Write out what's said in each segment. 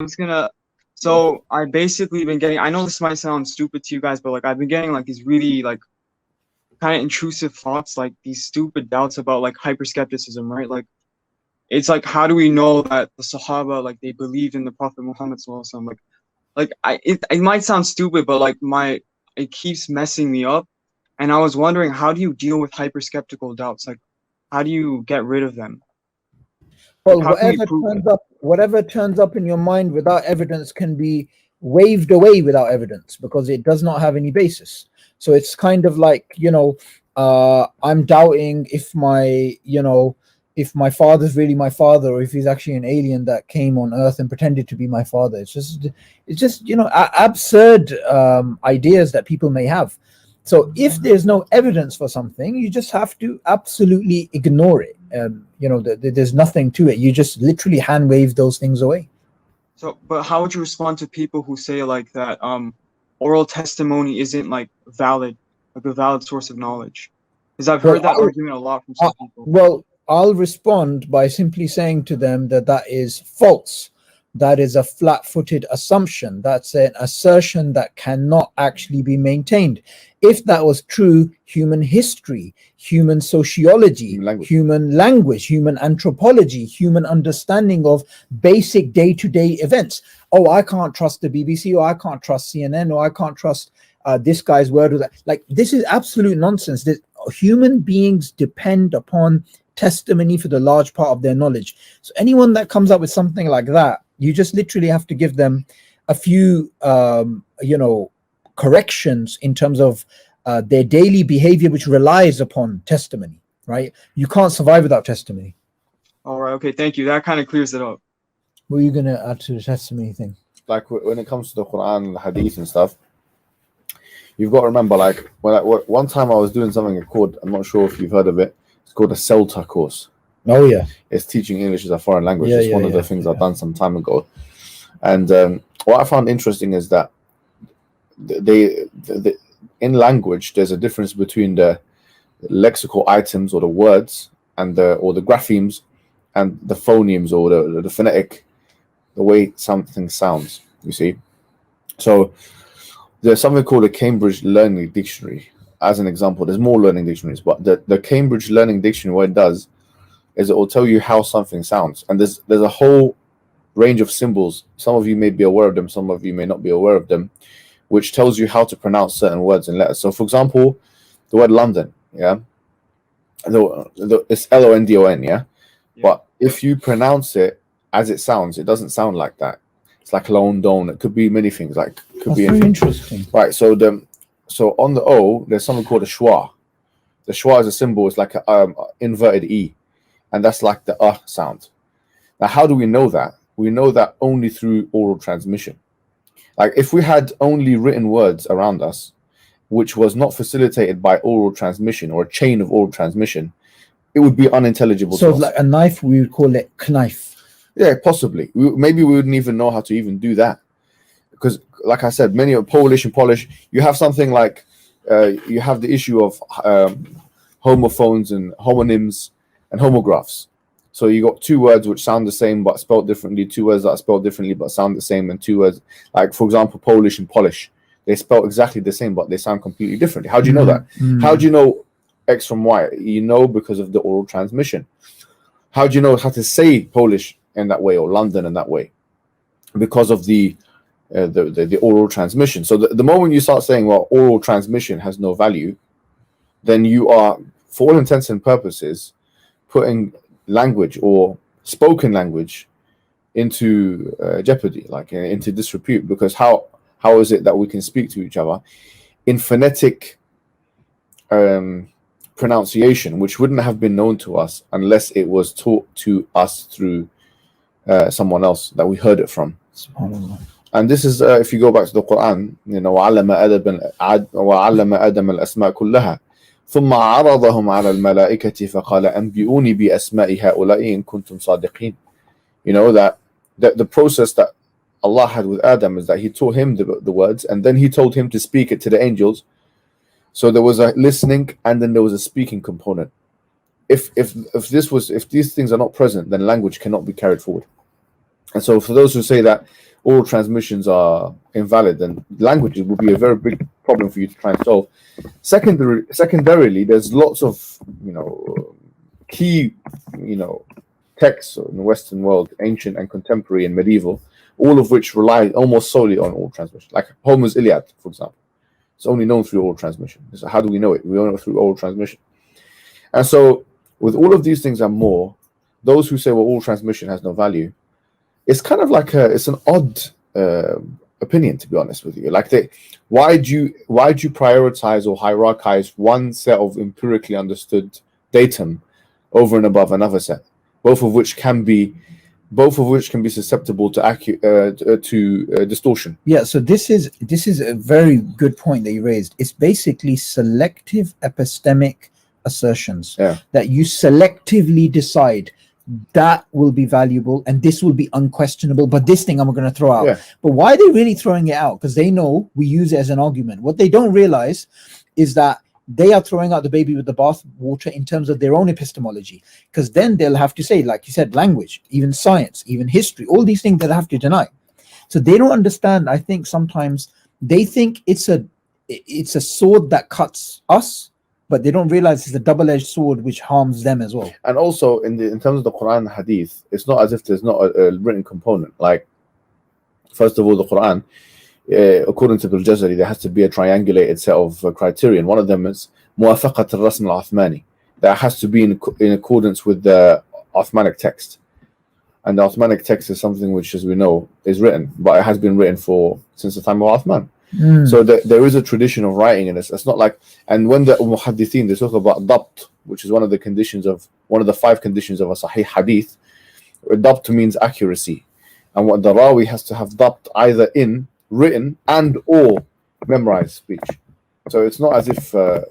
was gonna. So I basically been getting. I know this might sound stupid to you guys, but like I've been getting like these really like kind of intrusive thoughts, like these stupid doubts about like hyperskepticism, right? Like it's like how do we know that the Sahaba like they believed in the Prophet Muhammad sallallahu alaihi wasallam? Like it might sound stupid, but like my it keeps messing me up, and I was wondering how do you deal with hyperskeptical doubts? Like how do you get rid of them? Like Well, how can we prove it? whatever turns up in your mind without evidence can be waved away without evidence because it does not have any basis. So it's kind of like, I'm doubting if if my father's really my father, or if he's actually an alien that came on Earth and pretended to be my father. It's just absurd ideas that people may have. So if there's no evidence for something, you just have to absolutely ignore it. There's nothing to it. You just literally hand wave those things away. So, but how would you respond to people who say like that oral testimony isn't like valid, like a valid source of knowledge? Because I've Well, heard that argument a lot from some people. I'll respond by simply saying to them that is false. That is a flat-footed assumption. That's an assertion that cannot actually be maintained. If that was true, human history, human sociology, human language, human anthropology, human understanding of basic day-to-day events. Oh, I can't trust the BBC, or I can't trust CNN, or I can't trust this guy's word, or that. Like, this is absolute nonsense. Human beings depend upon testimony for the large part of their knowledge. So anyone that comes up with something like that, you just literally have to give them a few corrections in terms of their daily behavior, which relies upon testimony, right? You can't survive without testimony. All right, okay, thank you. That kind of clears it up. What are you going to add to the testimony thing? Like when it comes to the Quran, the Hadith and stuff, you've got to remember, like one time I was doing something called, I'm not sure if you've heard of it, it's called a CELTA course. Oh yeah, it's teaching English as a foreign language. Yeah, it's one of the things I've done some time ago. And what I found interesting is that in language, there's a difference between the lexical items or the words and the graphemes and the phonemes or the phonetic, the way something sounds. You see, so there's something called a Cambridge Learning Dictionary. As an example, there's more learning dictionaries, but the Cambridge Learning Dictionary, what it does is it will tell you how something sounds, and there's a whole range of symbols. Some of you may be aware of them, some of you may not be aware of them, which tells you how to pronounce certain words and letters. So, for example, the word London, it's London, yeah? But if you pronounce it as it sounds, it doesn't sound like that. It's like London. It could be many things. Like could be very interesting. Right. So on the O, there's something called a schwa. The schwa is a symbol. It's like an inverted E, and that's like the sound. Now, how do we know that? We know that only through oral transmission. Like if we had only written words around us, which was not facilitated by oral transmission or a chain of oral transmission, it would be unintelligible. So like a knife, we would call it knife. Yeah, possibly. Maybe we wouldn't even know how to even do that. Because, like I said, many of Polish and Polish, you have something like, you have the issue of homophones and homonyms and homographs. So you got two words which sound the same but spelled differently, two words that are spelled differently but sound the same, and two words, like, for example, Polish and Polish. They spell exactly the same, but they sound completely differently. How do you know that? How do you know X from Y? You know because of the oral transmission. How do you know how to say Polish in that way or London in that way? Because of the oral transmission. So the moment you start saying, well, oral transmission has no value, then you are, for all intents and purposes, putting language or spoken language into jeopardy, like into disrepute. Because how is it that we can speak to each other in phonetic pronunciation, which wouldn't have been known to us unless it was taught to us through someone else that we heard it from? And this is if you go back to the Quran, وعلم آدم الأسماء كلها ثم عرضهم على الملائكة فقال أنبئوني بأسماء هؤلاء إن كنتم صادقين. That the process that Allah had with Adam is that He taught him the words, and then He told him to speak it to the angels. So there was a listening, and then there was a speaking component. If these things are not present, then language cannot be carried forward. And so for those who say that oral transmissions are invalid, then languages will be a very big problem for you to try and solve. Secondarily, there's lots of key texts in the Western world, ancient and contemporary and medieval, all of which rely almost solely on oral transmission. Like Homer's Iliad, for example, it's only known through oral transmission. So how do we know it? We know it through oral transmission. And so with all of these things and more, those who say, well, oral transmission has no value, it's kind of like it's an odd opinion, to be honest with you. Like, why do you prioritize or hierarchize one set of empirically understood datum over and above another set, both of which can be susceptible to distortion? Yeah, so this is a very good point that you raised. It's basically selective epistemic assertions that you selectively decide that will be valuable and this will be unquestionable, but this thing I'm going to throw out. But why are they really throwing it out? Because they know we use it as an argument. What they don't realize is that they are throwing out the baby with the bath water in terms of their own epistemology, because then they'll have to say, like you said, language, even science, even history, all these things they'll have to deny. So they don't understand. I think sometimes they think it's a sword that cuts us, but they don't realize it's a double-edged sword which harms them as well. And also in terms of the Quran and Hadith, it's not as if there's not a written component. Like, first of all, the Quran, according to Al-Jazari, there has to be a triangulated set of criteria. One of them is muwafaqat al-rasm al-Uthmani. That has to be in accordance with the Uthmanic text. And the Uthmanic text is something which, as we know, is written, but it has been written since the time of Uthman. So there is a tradition of writing in this. It's not like, and when the muhaddithin, they talk about dabt, which is one of the 5 conditions of a sahih hadith. Dabt means accuracy, and what the rawi has to have dabt either in written and or memorized speech. So it's not as if the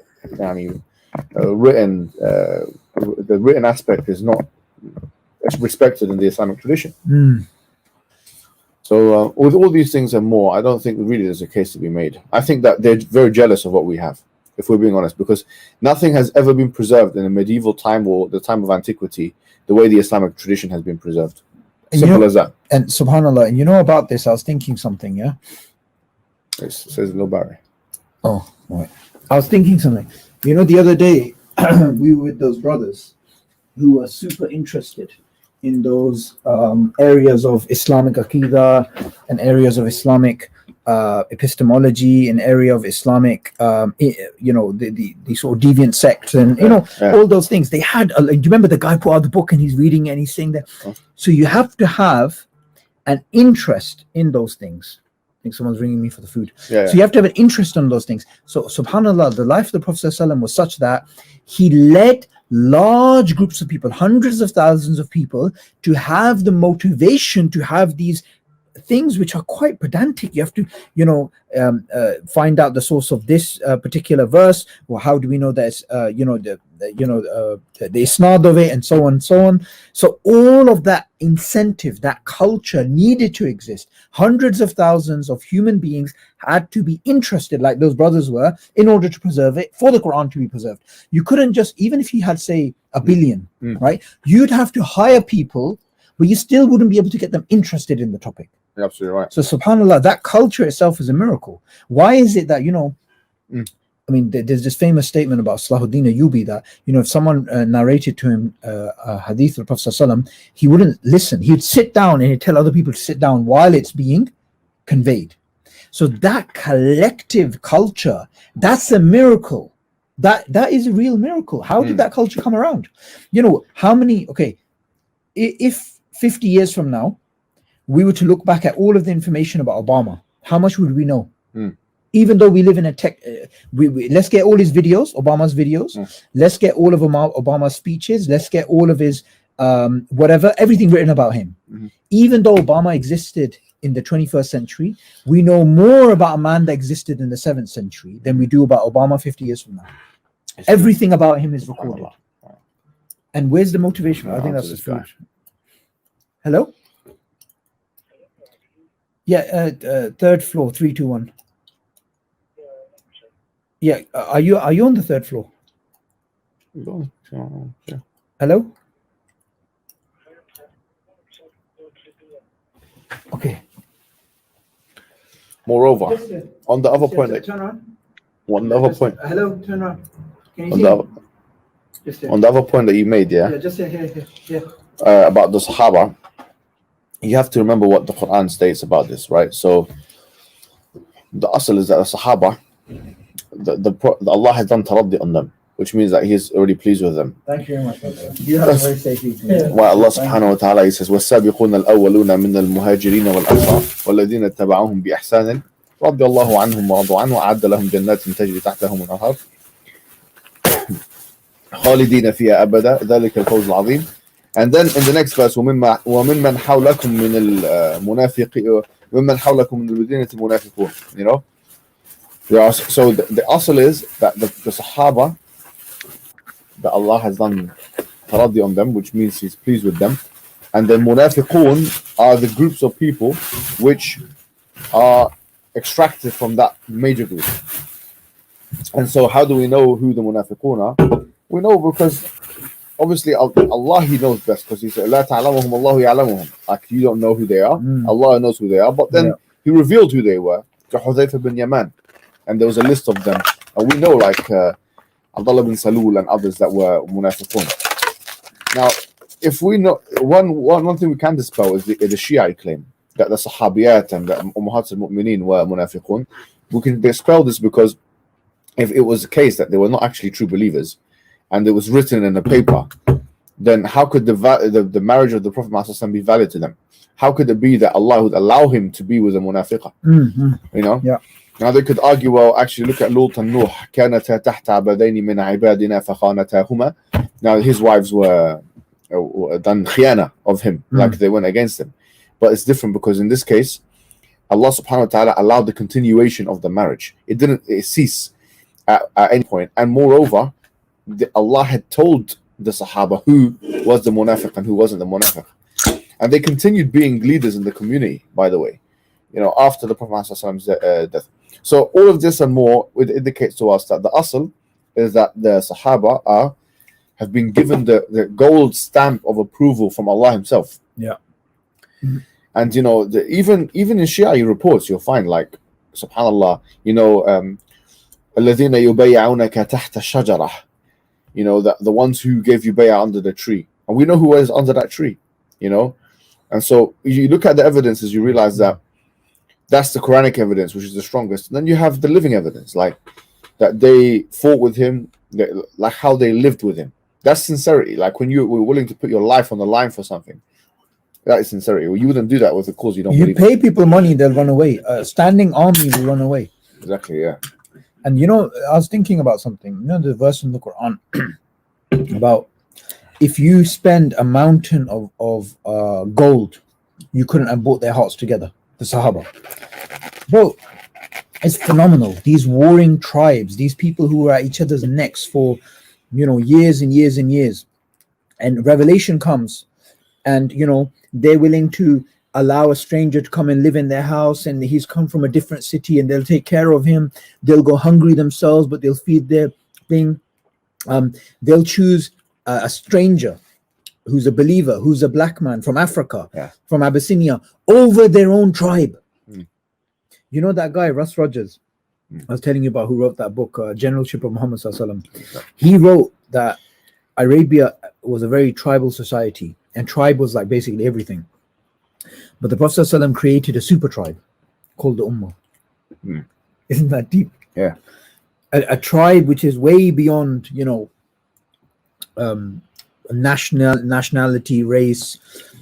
written aspect is not respected in the Islamic tradition. So with all these things and more, I don't think really there's a case to be made. I think that they're very jealous of what we have, if we're being honest, because nothing has ever been preserved in a medieval time or the time of antiquity the way the Islamic tradition has been preserved. Simple as that. And subhanAllah, and about this, I was thinking something, It says Low Barry. Oh, right. I was thinking something. The other day, we were with those brothers who were super interested in those areas of Islamic Aqidah and areas of Islamic epistemology, an area of Islamic, the sort of deviant sects and, all those things. They had, do you remember the guy put out the book and he's reading it and he's saying that? So you have to have an interest in those things. I think someone's ringing me for the food. So you have to have an interest in those things. So subhanAllah, the life of the Prophet ﷺ was such that he led large groups of people, hundreds of thousands of people, to have the motivation to have these things which are quite pedantic. You have to, find out the source of this particular verse, or how do we know that it's, the isnad of it, and so on and so on. So all of that incentive, that culture needed to exist. Hundreds of thousands of human beings had to be interested, like those brothers were, in order to preserve it, for the Quran to be preserved. You couldn't just, even if you had, say, 1 billion, right? You'd have to hire people, but you still wouldn't be able to get them interested in the topic. You're absolutely right. So subhanAllah, that culture itself is a miracle. Why is it that, I mean, there's this famous statement about Salahuddin Ayyubi that, if someone narrated to him a hadith of the Prophet ﷺ, he wouldn't listen. He'd sit down and he'd tell other people to sit down while it's being conveyed. So that collective culture, that's a miracle. That is a real miracle. How did that culture come around? If 50 years from now, we were to look back at all of the information about Obama, how much would we know? Even though we live in a tech, let's get all his videos, Obama's videos. Let's get all of Obama's speeches. Let's get all of his everything written about him. Even though Obama existed in the 21st century, we know more about a man that existed in the 7th century than we do about Obama 50 years from now. Everything about him is recorded. And where's the motivation? I think that's the food. Hello? Yeah, 3rd floor, 321. Yeah, are you on the 3rd floor? Hello? Okay. Moreover, on the other point, Turn on. on the other point, Hello, turn on. Can on you the, see? on the other point that you made, yeah, just here. about the Sahaba, you have to remember what the Quran states about this, right? So the asl is that the Sahaba, Allah has done taraddi on them, which means that He's already pleased with them. Thank you very much, brother. You have a very safe evening. Why Allah subhanahu wa ta'ala, He says, وَالسَّابِقُونَ الْأَوَّلُونَ مِنَ الْمُهَاجِرِينَ وَالْأَنصَارِ وَالَّذِينَ اتَّبَعُوهُم بِإِحْسَانٍ رضي الله عنهم ورضوا عنه وأعد لهم جنات تجري تحتهم الأنهار خالدين فيها أبدا ذلك الفوز العظيم. And then in the next verse, وممن حولكم من المنافقين وممن حولكم من المدينة المنافقون. You know, so the asl is that the Sahaba, that Allah has done taraddi on them, which means He's pleased with them, and the munafiqun are the groups of people which are extracted from that major group. And so how do we know who the munafiqun are? We know because obviously Allah, He knows best, because He said, لا تعلمهم الله يعلمهم. Like, you don't know who they are. Allah knows who they are. But then He revealed who they were to Hudayfa bin Yaman, and there was a list of them, and we know like Abdullah bin Salul and others that were munafiqun. Now, if we know one thing we can dispel is the Shia claim that the Sahabiyat and the Ummahat al-Mu'mineen were munafiqun. We can dispel this because if it was the case that they were not actually true believers and it was written in a paper, then how could the marriage of the Prophet ﷺ be valid to them? How could it be that Allah would allow him to be with a munafiqah? You know? Yeah. Now they could argue, well, actually look at Lut and Nuh. كانتا تحت عبدين من عبادنا فخانتاهما. Now his wives were done khiyana of him, like they went against him. But it's different because in this case, Allah subhanahu wa ta'ala allowed the continuation of the marriage. It didn't cease at any point. And moreover, Allah had told the Sahaba who was the munafiq and who wasn't the munafiq. And they continued being leaders in the community, by the way, you know, after the Prophet ﷺ's death. So all of this and more, it indicates to us that the asl is that the Sahaba have been given the gold stamp of approval from Allah Himself. Yeah. And you know, even in Shia reports, you'll find like, subhanallah, you know, الذين يبايعونك تحت الشجرة, you know, the ones who gave you bay'ah under the tree, and we know who was under that tree, you know. And so you look at the evidences, you realize that that's the Quranic evidence, which is the strongest. And then you have the living evidence, like that they fought with him, like how they lived with him. That's sincerity. Like when you were willing to put your life on the line for something, that is sincerity. Well, you wouldn't do that with a cause you don't believe. You pay people money, they'll run away. A standing army will run away. Exactly, yeah. And you know, I was thinking about something. You know, the verse in the Quran about if you spend a mountain of gold, you couldn't have brought their hearts together. The Sahaba, bro, it's phenomenal. These warring tribes, these people who were at each other's necks for, you know, years and years and years, and revelation comes, and you know they're willing to allow a stranger to come and live in their house, and he's come from a different city, and they'll take care of him. They'll go hungry themselves, but they'll feed their thing. They'll choose a stranger who's a believer, who's a black man from Africa, from Abyssinia, over their own tribe. You know that guy, Russ Rogers, I was telling you about, who wrote that book, Generalship of Muhammad Sallallahu Alaihi Wasallam. He wrote that Arabia was a very tribal society, and tribe was like basically everything. But the Prophet Sallallahu Alaihi Wasallam created a super tribe called the Ummah. Isn't that deep? Yeah. A tribe which is way beyond, you know, nationality, race,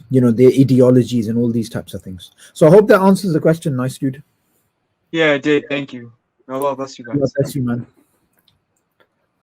you know, their ideologies and all these types of things. So I hope that answers the question. Nice, dude. Yeah, it did. Thank you. Allah bless you guys. God bless you, man.